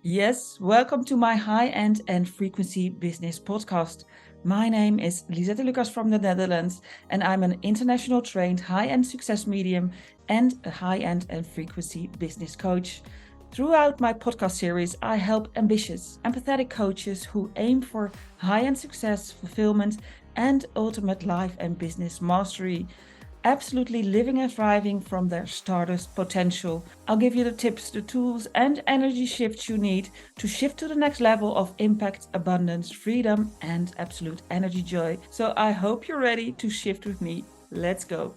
Yes, welcome to my high-end and frequency business podcast. My name is Lisette Lucas from the Netherlands, and I'm an international trained high-end success medium and a high-end and frequency business coach. Throughout my podcast series, I help ambitious, empathetic coaches who aim for high-end success, fulfillment, and ultimate life and business mastery, absolutely living and thriving from their stardust potential. I'll give you the tips, the tools, and energy shifts you need to shift to the next level of impact, abundance, freedom, and absolute energy joy. So I hope you're ready to shift with me. Let's go.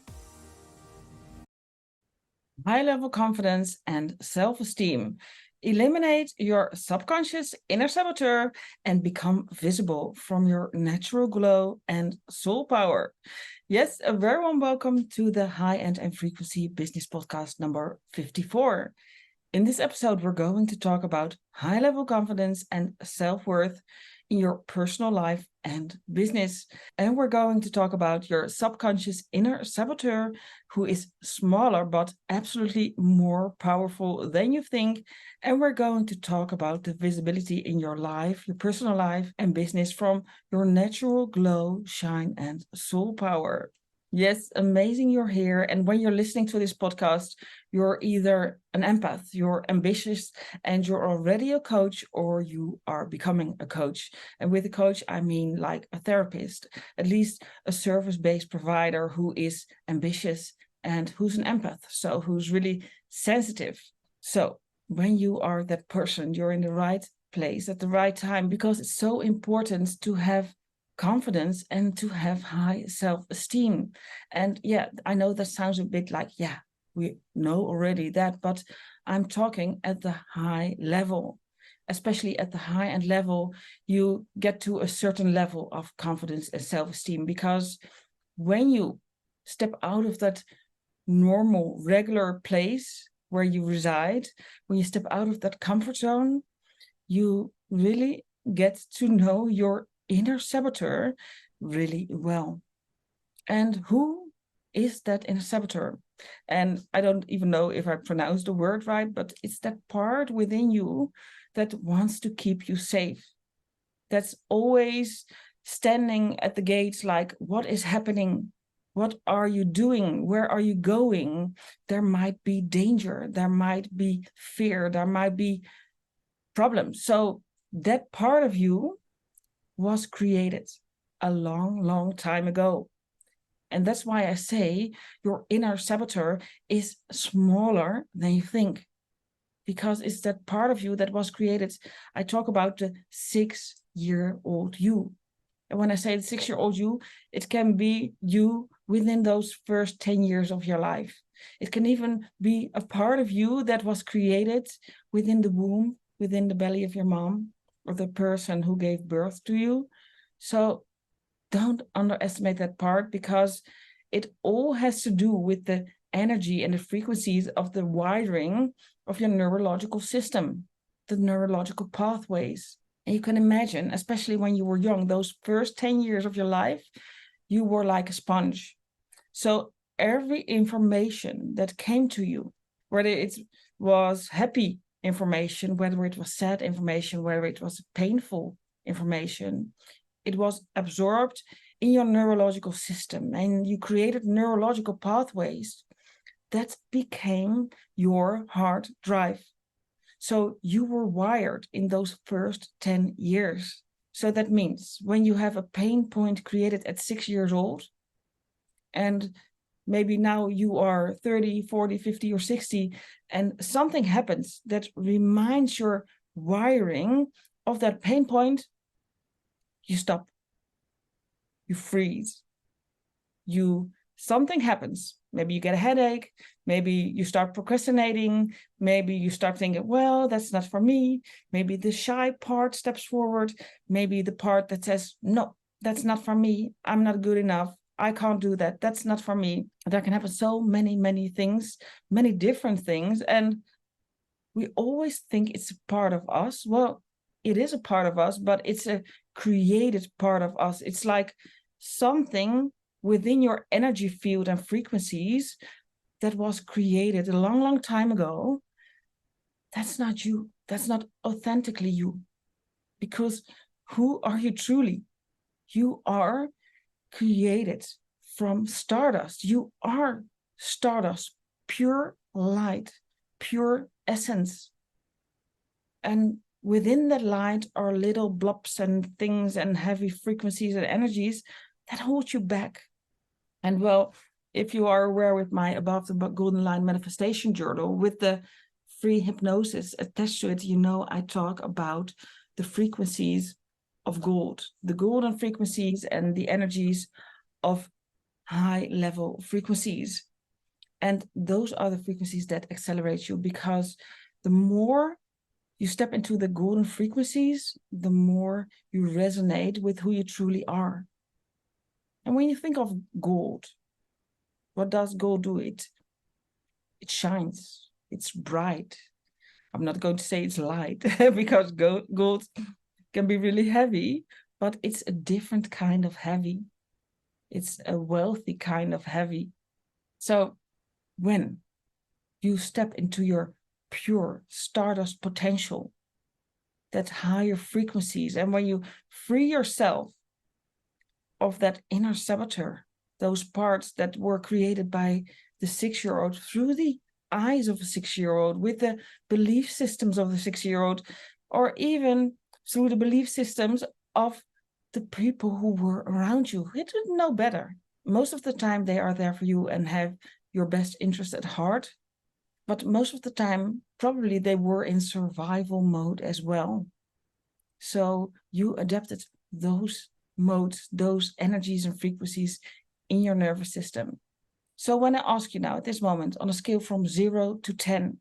High level confidence and self esteem. Eliminate your subconscious inner saboteur and become visible from your natural glow and soul power. Yes, a very warm welcome to the High End and Frequency Business Podcast number 54. In this episode, we're going to talk about high level confidence and self worth in your personal life and business. And we're going to talk about your subconscious inner saboteur, who is smaller but absolutely more powerful than you think. And we're going to talk about the visibility in your life, your personal life and business from your natural glow, shine, and soul power. Yes, amazing you're here. And when you're listening to this podcast, you're either an empath, you're ambitious, and you're already a coach, or you are becoming a coach. And with a coach, I mean like a therapist, at least a service-based provider who is ambitious and who's an empath, so who's really sensitive. So when you are that person, you're in the right place at the right time, because it's so important to have confidence and to have high self-esteem. And yeah, I know that sounds a bit like, yeah, we know already that, but I'm talking at the high level. Especially at the high end level, you get to a certain level of confidence and self-esteem, because when you step out of that normal, regular place where you reside, when you step out of that comfort zone, you really get to know your inner saboteur really well. And who is that inner saboteur? And I don't even know if I pronounced the word right, but it's that part within you that wants to keep you safe. That's always standing at the gates like, what is happening? What are you doing? Where are you going? There might be danger. There might be fear. There might be problems. So that part of you was created a long, long time ago. And that's why I say your inner saboteur is smaller than you think, because it's that part of you that was created. I talk about the 6-year-old you. And when I say the 6-year-old you, it can be you within those first 10 years of your life. It can even be a part of you that was created within the womb, within the belly of your mom, or the person who gave birth to you. So don't underestimate that part, because it all has to do with the energy and the frequencies of the wiring of your neurological system, the neurological pathways. And you can imagine, especially when you were young, those first 10 years of your life, you were like a sponge. So every information that came to you, whether it was happy information, whether it was sad information, whether it was painful information, it was absorbed in your neurological system, and you created neurological pathways that became your hard drive. So you were wired in those first 10 years. So that means when you have a pain point created at 6 years old, and maybe now you are 30, 40, 50, or 60, and something happens that reminds your wiring of that pain point, you stop, you freeze, something happens. Maybe you get a headache, maybe you start procrastinating, maybe you start thinking, well, that's not for me. Maybe the shy part steps forward, maybe the part that says, no, that's not for me, I'm not good enough, I can't do that, that's not for me. There can happen so many things, many different things, and we always think it's a part of us. Well, it is a part of us, but it's a created part of us. It's like something within your energy field and frequencies that was created a long, long time ago, that's not you. That's not authentically you. Because who are you truly? You are created from stardust. You are stardust, pure light, pure essence. And within that light are little blobs and things and heavy frequencies and energies that hold you back. And well, if you are aware with my Above the Golden Line manifestation journal, with the free hypnosis attached to it, you know I talk about the frequencies of gold, the golden frequencies and the energies of high level frequencies. And those are the frequencies that accelerate you, because the more you step into the golden frequencies, the more you resonate with who you truly are. And when you think of gold, what does gold do? It shines, it's bright. I'm not going to say it's light because gold can be really heavy, but it's a different kind of heavy. It's a wealthy kind of heavy. So when you step into your pure stardust potential, that higher frequencies, and when you free yourself of that inner saboteur, those parts that were created by the 6-year-old through the eyes of a 6-year-old, with the belief systems of the 6-year-old, or even through the belief systems of the people who were around you who didn't know better. Most of the time they are there for you and have your best interest at heart, but most of the time probably they were in survival mode as well. So you adapted those modes, those energies and frequencies in your nervous system. So when I ask you now at this moment, on a scale from 0 to 10,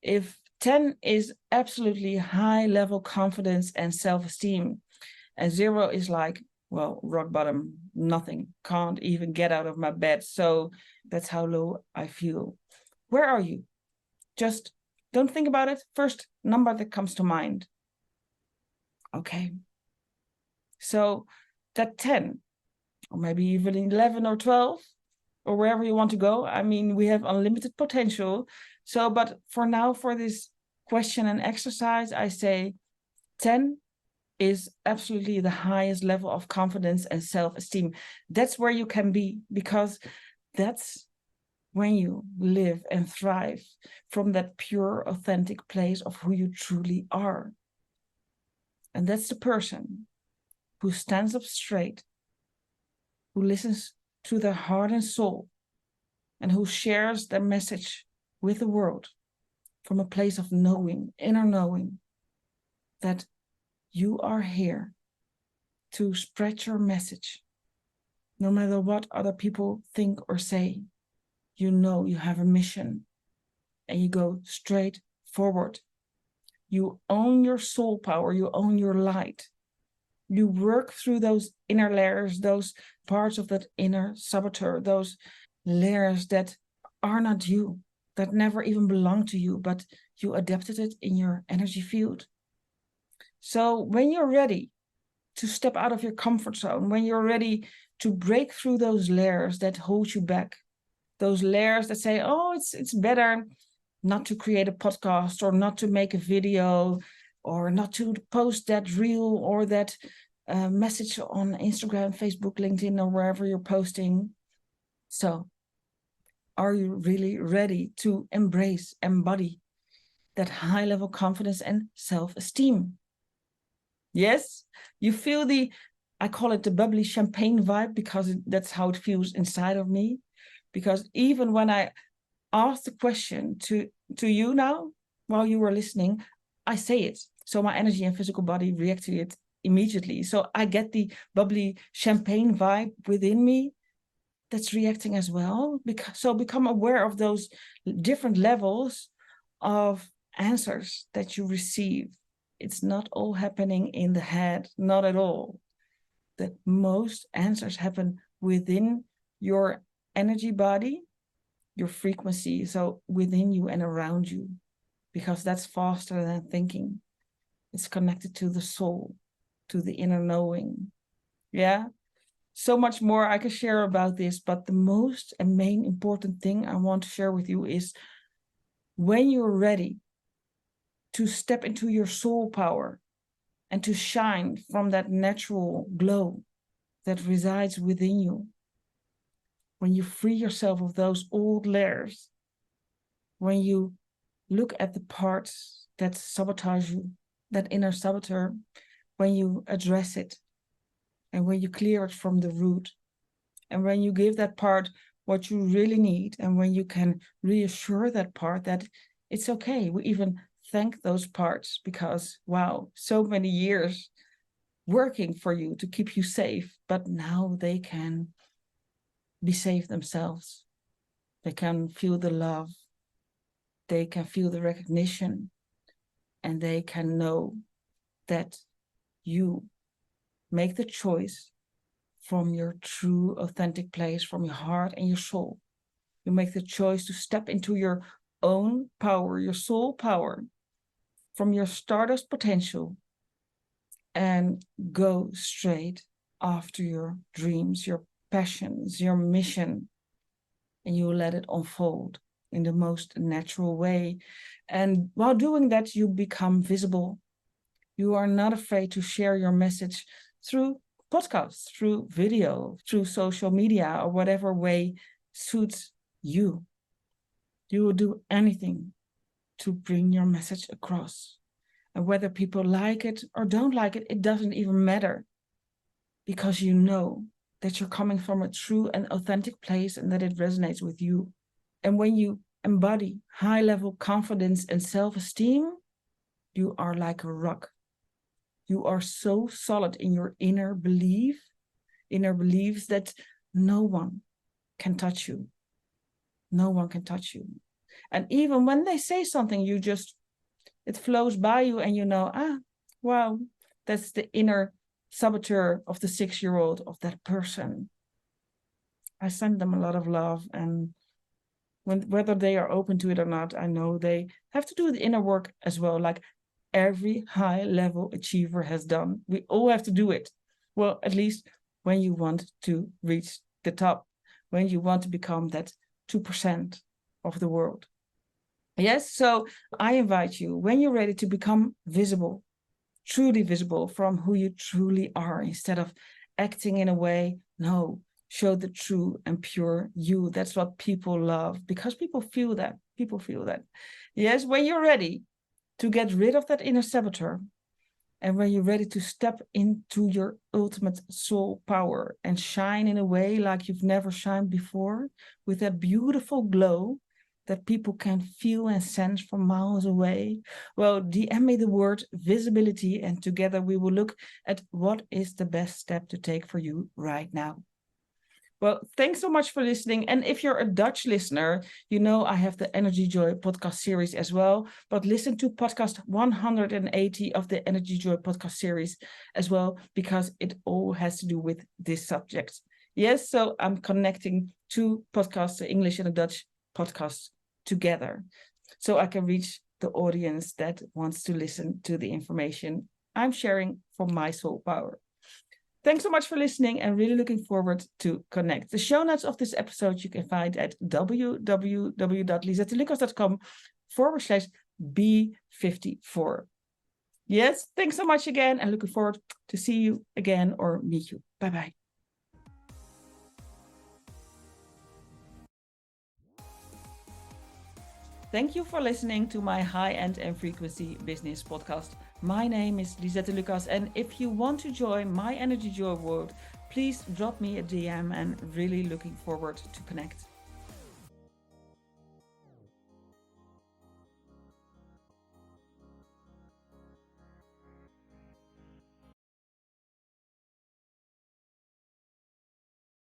if 10 is absolutely high level confidence and self-esteem, and 0 is like, well, rock bottom, nothing, can't even get out of my bed, so that's how low I feel. Where are you? Just don't think about it. First number that comes to mind. Okay. So that 10, or maybe even 11 or 12, or wherever you want to go. I mean, we have unlimited potential. So, but for now, for this question and exercise, I say 10 is absolutely the highest level of confidence and self-esteem. That's where you can be, because that's when you live and thrive from that pure, authentic place of who you truly are. And that's the person who stands up straight, who listens to their heart and soul, and who shares their message with the world from a place of knowing, inner knowing, that you are here to spread your message. No matter what other people think or say, you know you have a mission and you go straight forward. You own your soul power, you own your light. You work through those inner layers, those parts of that inner saboteur, those layers that are not you, that never even belong to you, but you adapted it in your energy field. So when you're ready to step out of your comfort zone, when you're ready to break through those layers that hold you back, those layers that say, oh, it's better not to create a podcast, or not to make a video, or not to post that reel or that message on Instagram, Facebook, LinkedIn, or wherever you're posting. So are you really ready to embrace, embody that high level confidence and self-esteem? Yes, you feel the, I call it the bubbly champagne vibe, because that's how it feels inside of me. Because even when I ask the question to you now, while you were listening, I say it. So my energy and physical body react to it immediately. So I get the bubbly champagne vibe within me that's reacting as well. So become aware of those different levels of answers that you receive. It's not all happening in the head, not at all. The most answers happen within your energy body, your frequency, so within you and around you, because that's faster than thinking. It's connected to the soul, to the inner knowing. Yeah, so much more I can share about this, but the most and main important thing I want to share with you is, when you're ready to step into your soul power and to shine from that natural glow that resides within you. When you free yourself of those old layers, when you look at the parts that sabotage you, that inner saboteur, when you address it, and when you clear it from the root, and when you give that part what you really need, and when you can reassure that part that it's okay. We even thank those parts because, wow, so many years working for you to keep you safe, but now they can be safe themselves. They can feel the love, they can feel the recognition, and they can know that you make the choice from your true authentic place, from your heart and your soul. You make the choice to step into your own power, your soul power, from your stardust potential, and go straight after your dreams, your passions, your mission, and you let it unfold in the most natural way. And while doing that, you become visible. You are not afraid to share your message through podcasts, through video, through social media, or whatever way suits you. You will do anything to bring your message across. And whether people like it or don't like it, it doesn't even matter. Because you know that you're coming from a true and authentic place and that it resonates with you. And when you embody high-level confidence and self-esteem, you are like a rock. You are so solid in your inner beliefs that no one can touch you. No one can touch you. And even when they say something, it flows by you and you know, wow, that's the inner saboteur of the 6-year-old of that person. I send them a lot of love, and whether they are open to it or not, I know they have to do the inner work as well, like every high-level achiever has done. We all have to do it. Well, at least when you want to reach the top, when you want to become that 2% of the world. Yes, so I invite you, when you're ready to become visible, truly visible from who you truly are, instead of acting in a way, no, show the true and pure you. That's what people love, because people feel that. People feel that. Yes, when you're ready to get rid of that inner saboteur, and when you're ready to step into your ultimate soul power and shine in a way like you've never shined before, with that beautiful glow that people can feel and sense from miles away, well, DM me the word visibility, and together we will look at what is the best step to take for you right now. Well, thanks so much for listening. And if you're a Dutch listener, you know I have the Energy Joy podcast series as well. But listen to podcast 180 of the Energy Joy podcast series as well, because it all has to do with this subject. Yes, so I'm connecting two podcasts, the English and the Dutch podcast, together, so I can reach the audience that wants to listen to the information I'm sharing from my soul power. Thanks so much for listening, and really looking forward to connect. The show notes of this episode you can find at www.lisettelucas.com/B54. Yes, thanks so much again, and looking forward to see you again or meet you. Bye-bye. Thank you for listening to my high-end and frequency business podcast. My name is Lisette Lucas, and if you want to join my Energy Joy world, please drop me a DM, and really looking forward to connect.